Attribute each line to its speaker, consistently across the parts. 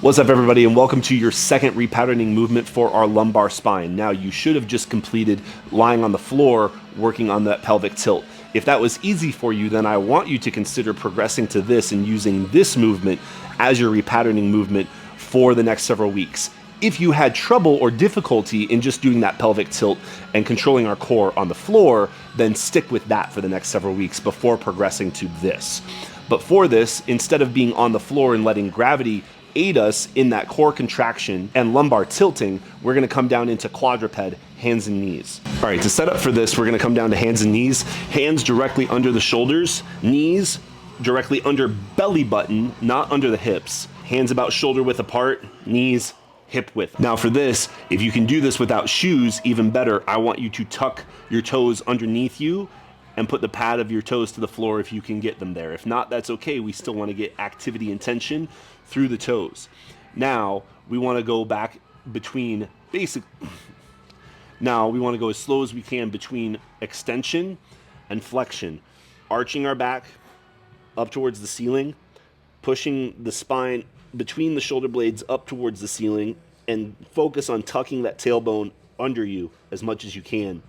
Speaker 1: What's up, everybody, and welcome to your second repatterning movement for our lumbar spine. Now, you should have just completed lying on the floor, working on that pelvic tilt. If that was easy for you, then I want you to consider progressing to this and using this movement as your repatterning movement for the next several weeks. If you had trouble or difficulty in just doing that pelvic tilt and controlling our core on the floor, then stick with that for the next several weeks before progressing to this. But for this, instead of being on the floor and letting gravity aid us in that core contraction and lumbar tilting, we're gonna come down into quadruped, hands and knees. All right, to set up for this, we're gonna come down to hands and knees, hands directly under the shoulders, knees directly under belly button, not under the hips. Hands about shoulder width apart, knees hip width. Now for this, if you can do this without shoes, even better. I want you to tuck your toes underneath you and put the pad of your toes to the floor if you can get them there. If not, that's okay. We still want to get activity and tension through the toes. Now, we want to go back between Now, we want to go as slow as we can between extension and flexion. Arching our back up towards the ceiling, pushing the spine between the shoulder blades up towards the ceiling, and focus on tucking that tailbone under you as much as you can.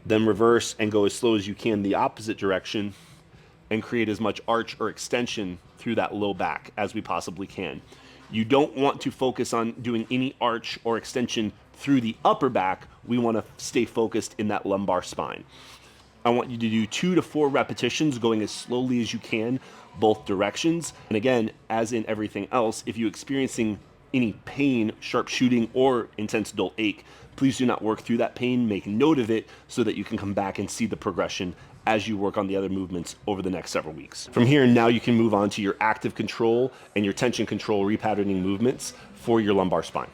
Speaker 1: Then reverse and go as slow as you can the opposite direction and create as much arch or extension through that low back as we possibly can. You don't want to focus on doing any arch or extension through the upper back. We want to stay focused in that lumbar spine. I want you to do 2 to 4 repetitions, going as slowly as you can, both directions. And again, as in everything else, if you're experiencing any pain, sharp shooting, or intense dull ache, please do not work through that pain. Make note of it so that you can come back and see the progression as you work on the other movements over the next several weeks. From here, now you can move on to your active control and your tension control repatterning movements for your lumbar spine.